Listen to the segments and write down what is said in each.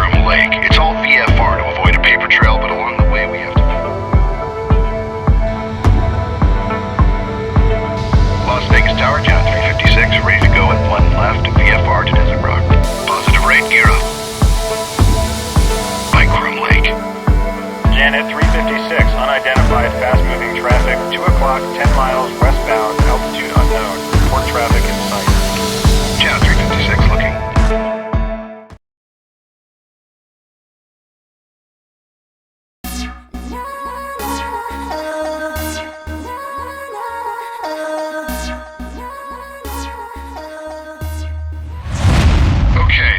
Groom Lake. It's all VFR to avoid a paper trail, but along the way we have to... Las Vegas Tower, Janet 356, ready to go at 1 left, VFR to Desert Rock. Positive rate, gear up. By Groom Lake. Janet 356, unidentified fast-moving traffic, 2 o'clock, 10 miles westbound, altitude unknown. Report traffic in sight. Janet 356 looking.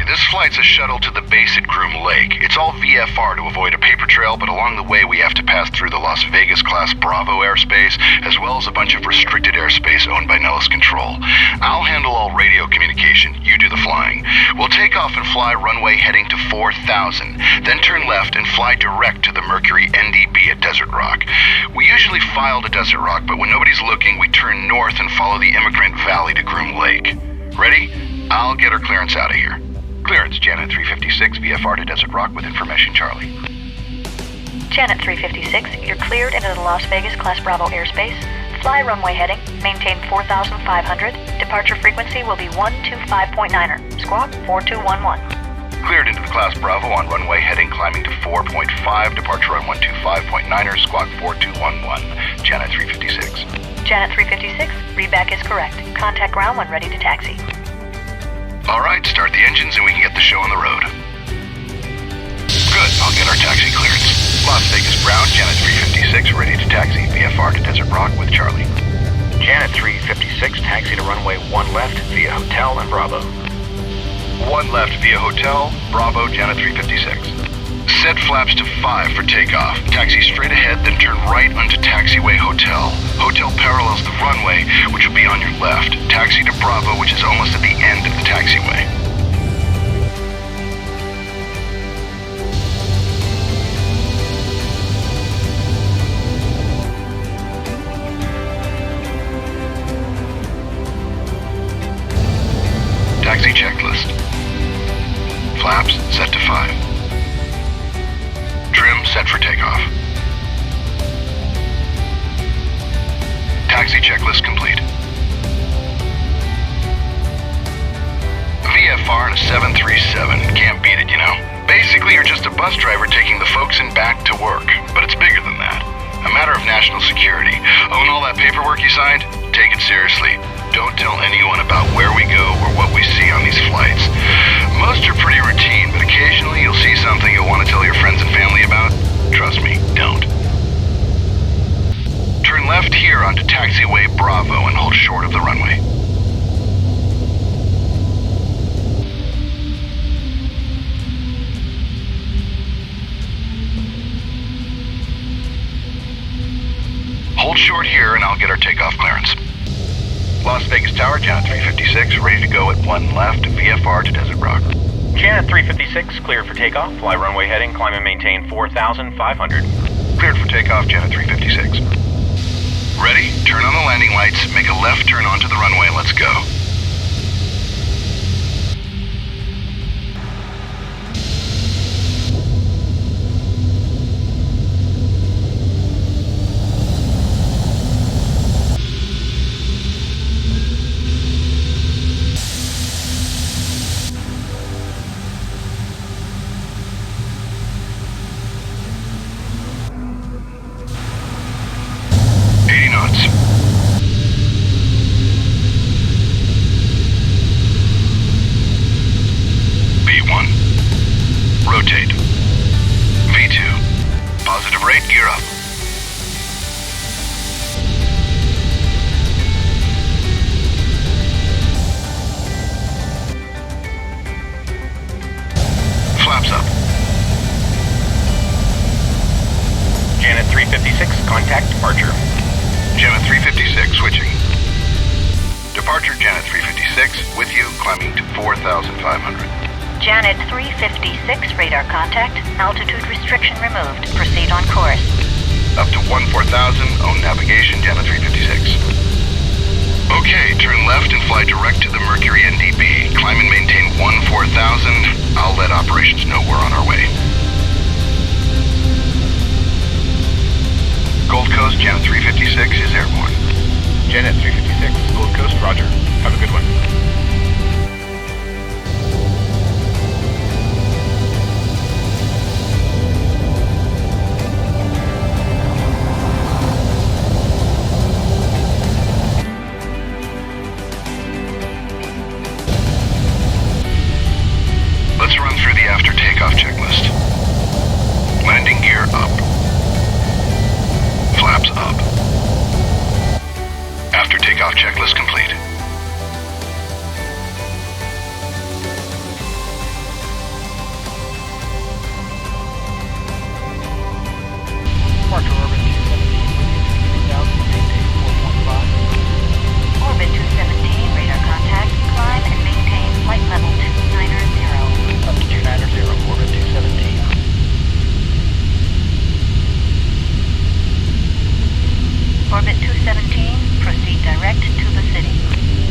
This flight's a shuttle to the base at Groom Lake. It's all VFR to avoid a paper trail, but along the way we have to pass through the Las Vegas class Bravo airspace, as well as a bunch of restricted airspace owned by Nellis Control. I'll handle all radio communication. You do the flying. We'll take off and fly runway heading to 4000, then turn left and fly direct to the Mercury NDB at Desert Rock. We usually file to Desert Rock, but when nobody's looking, we turn north and follow the Immigrant Valley to Groom Lake. Ready? I'll get our clearance out of here. Clearance, Janet 356, VFR to Desert Rock with information, Charlie. Janet 356, you're cleared into the Las Vegas Class Bravo airspace. Fly runway heading, maintain 4,500. Departure frequency will be 125.9er. Squawk 4211. Cleared into the Class Bravo on runway heading, climbing to 4.5. Departure on 125.9er. Squawk 4211. Janet 356. Janet 356, readback is correct. Contact ground when ready to taxi. All right, start the engines and we can get the show on the road. Good, I'll get our taxi clearance. Las Vegas Brown, Janet 356, ready to taxi VFR to Desert Rock with Charlie. Janet 356, taxi to runway 1 left via Hotel and Bravo. 1 left via Hotel, Bravo, Janet 356. Set flaps to 5 for takeoff. Taxi straight ahead, then turn right onto Taxiway Hotel. Hotel parallels the runway, which will be on your left. Taxi to Bravo, which is almost at the end of the taxiway. Taxi checklist. Flaps set to 5. Trim set for takeoff. Taxi checklist complete. VFR and a 737. Can't beat it, you know. Basically, you're just a bus driver taking the folks in back to work. But it's bigger than that. A matter of national security. Own all that paperwork you signed? Take it seriously. Don't tell anyone about where we go or what we see on these flights. Most are pretty routine, but occasionally you'll see something you'll want to tell your friends and family about. Trust me, don't. Turn left here onto Taxiway Bravo and hold short of the runway. Hold short here and I'll get our takeoff clearance. Las Vegas Tower, Janet 356, ready to go at 1 left, VFR to Desert Rock. Janet 356, cleared for takeoff. Fly runway heading, climb and maintain 4,500. Cleared for takeoff, Janet 356. Ready? Turn on the landing lights, make a left turn onto the runway, let's go. B1. Rotate. V2. Positive rate, gear up. Flaps up. Janet 356, contact departure. Janet 356, switching. Departure, Janet 356, with you, climbing to 4,500. Janet 356, radar contact. Altitude restriction removed. Proceed on course. Up to 14,000, own navigation, Janet 356. Okay, turn left and fly direct to the Mercury NDB. climb and maintain 14,000. I'll let operations know we're on our way. Gold Coast, Janet 356 is airborne. Janet 356, Gold Coast, roger. Have a good one. Let's run through the after takeoff checklist. Landing gear up. Flaps up. After takeoff checklist complete. Departure orbit 217, 3000, maintain 4.5. Orbit 217, radar contact, climb and maintain flight level 290. Up to 290, orbit 217. Orbit 217, proceed direct to the city.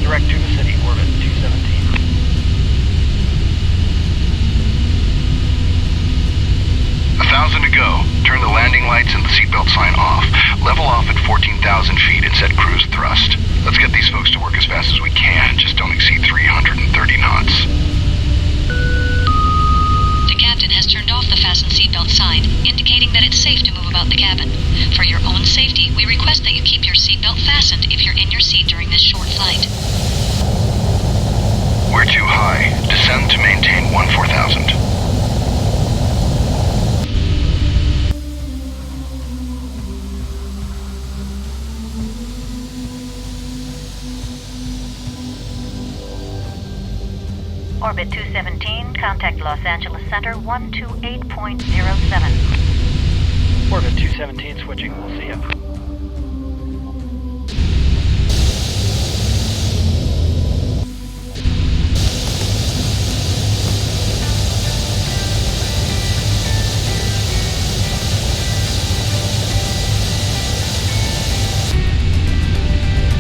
Direct to the city, orbit 217. 1,000 to go. Turn the landing lights and the seatbelt sign off. Level off at 14,000 feet and set cruise thrust. Let's get these folks to work as fast as we can. Just don't exceed 330 knots. The captain has turned off the fasten seatbelt sign, indicating that it's safe to move about the cabin. For your own safety, we request that you keep your seatbelt fastened if you're in your seat during this short flight. We're too high. Descend to maintain 14,000. Orbit 217, contact Los Angeles Center 128.07. Orbit 217 switching, we'll see ya.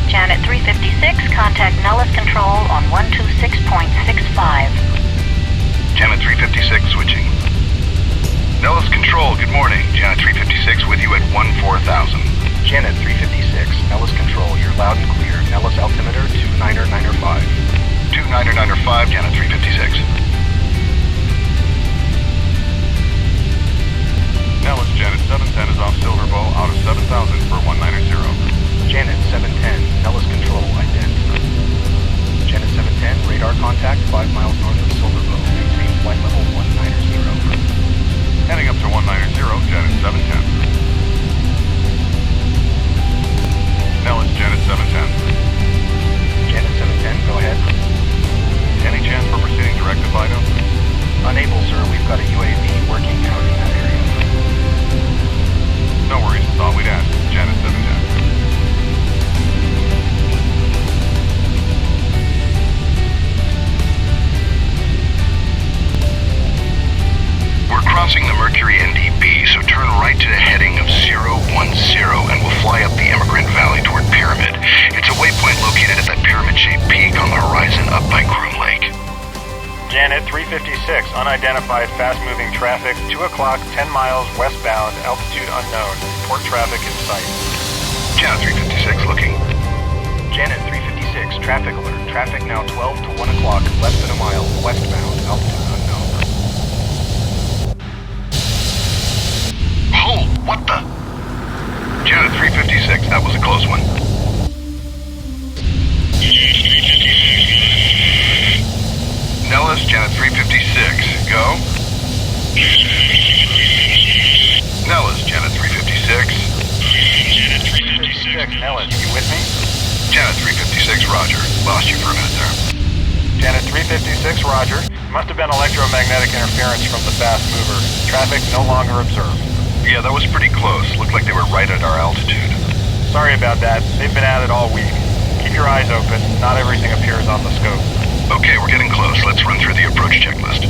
Janet 356, contact Nellis Control on 126.65. Janet 356 switching. Nellis Control, good morning. Janet 356 with you at 14,000. Janet 356, Nellis Control, you're loud and clear. Nellis altimeter 29095. 29095, Janet 356. Nellis, Janet 710 is off Silver Bow, out of 7,000 for 190. Janet 710, Nellis Control, ident. Janet 710, radar contact 5 miles north of Silver Bow, maintain flight level 190. Heading up to 190, Janet 710. Nellis, Janet 710. Janet 710, go ahead. Any chance for proceeding direct to Fido? Unable, sir, we've got a UAV working out in that area. No worries, thought we'd ask. Janet 710. We're crossing the Mercury NDB, so turn right to the heading of 010 and we'll fly up the Immigrant Valley toward Pyramid. It's a waypoint located at that pyramid-shaped peak on the horizon up by Groom Lake. Janet 356, unidentified fast-moving traffic, 2 o'clock, 10 miles westbound, altitude unknown. Port traffic in sight. Janet 356 looking. Janet 356, traffic alert. Traffic now 12 to 1 o'clock, less than a mile, westbound, altitude unknown. Oh, what the? Janet 356, that was a close one. Nellis, Janet 356, go. Nellis, Janet 356. Janet 356, Nellis, you with me? Janet 356, roger. Lost you for a minute there. Janet 356, roger. Must have been electromagnetic interference from the fast mover. Traffic no longer observed. Yeah, that was pretty close. Looked like they were right at our altitude. Sorry about that. They've been at it all week. Keep your eyes open. Not everything appears on the scope. Okay, we're getting close. Let's run through the approach checklist.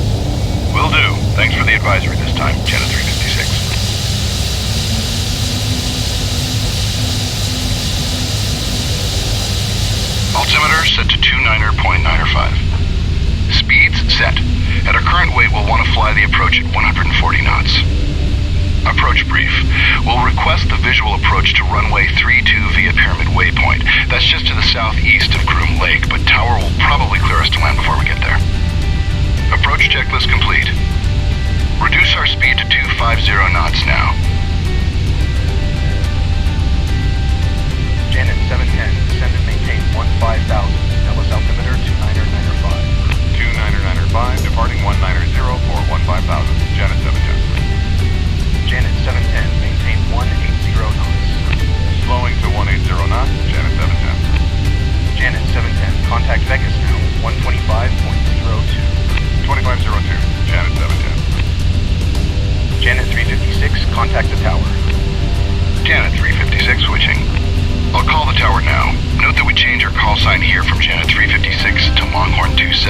Will do. Thanks for the advisory this time, Janet 356. Altimeter set to 290.95. set. At our current weight, we'll want to fly the approach at 140 knots. Approach brief. We'll request the visual approach to runway 32 via Pyramid Waypoint. That's just to the southeast of Groom Lake, but Tower will probably clear us to land before we get there. Approach checklist complete. Reduce our speed to 250 knots now. Janet 710, descend and maintain 15,000. LS altimeter 29905. 29905, departing 190 for 15,000. Janet 710. Janet 710, maintain 180 knots. Slowing to 180 knots. Janet 710. Janet 710, contact Vegas now. 125.02. 2502. Janet 710. Janet 356, contact the tower. Janet 356 switching. I'll call the tower now. Note that we change our call sign here from Janet 356 to Longhorn 27.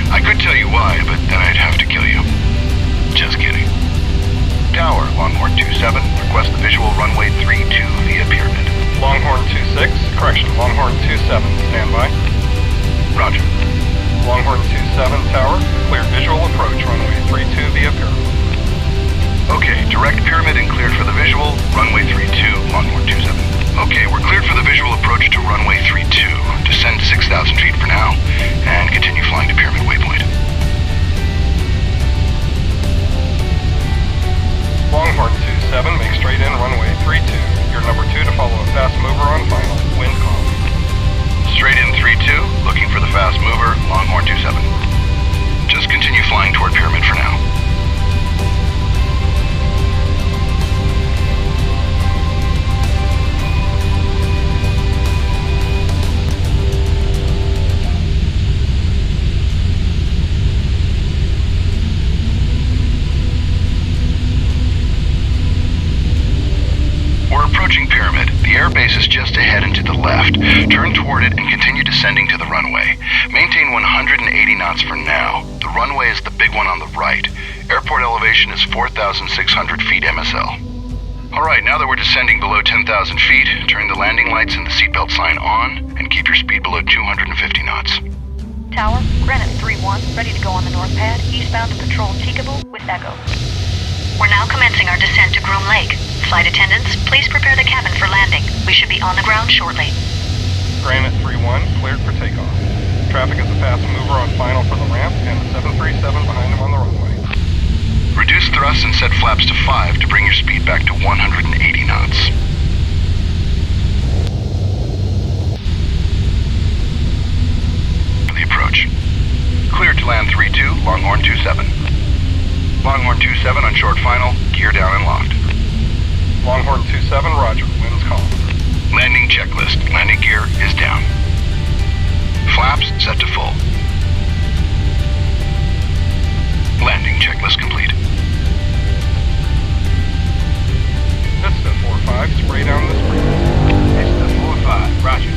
I could tell you why, but then I'd have to kill you. Just kidding. Tower, Longhorn 27, request the visual runway 32 via Pyramid. Longhorn 26, correction, Longhorn 27, standby. Roger. Longhorn 27, tower, clear visual approach, runway 32 via Pyramid. Okay, direct Pyramid and cleared for the visual, runway 32, Longhorn 27. Okay, we're cleared for the visual approach to runway 32. Descend to 6,000 feet for now, and continue flying to Pyramid Waypoint. Longhorn 27, make straight in runway 32. You're number 2 to follow a fast mover on final. Wind calm. Straight in 32, looking for the fast mover, Longhorn 27. Just continue flying toward Pyramid for now. Approaching Pyramid. The airbase is just ahead and to the left. Turn toward it and continue descending to the runway. Maintain 180 knots for now. The runway is the big one on the right. Airport elevation is 4,600 feet MSL. Alright, now that we're descending below 10,000 feet, turn the landing lights and the seatbelt sign on, and keep your speed below 250 knots. Tower, Granite 3-1, ready to go on the north pad, eastbound to patrol Tikaboo with Echo. We're now commencing our descent to Groom Lake. Flight attendants, please prepare the cabin for landing. We should be on the ground shortly. Granite 3-1, cleared for takeoff. Traffic is a fast mover on final for the ramp, and the 737 behind him on the runway. Reduce thrust and set flaps to 5 to bring your speed back to 180 knots. The approach. Cleared to land 3-2, Longhorn 27. Longhorn 27 on short final, gear down and locked. Longhorn 27, roger, winds calm. Landing checklist. Landing gear is down. Flaps set to full. Landing checklist complete. Vista 4-5, spray down this bridge. Vista 4-5, roger.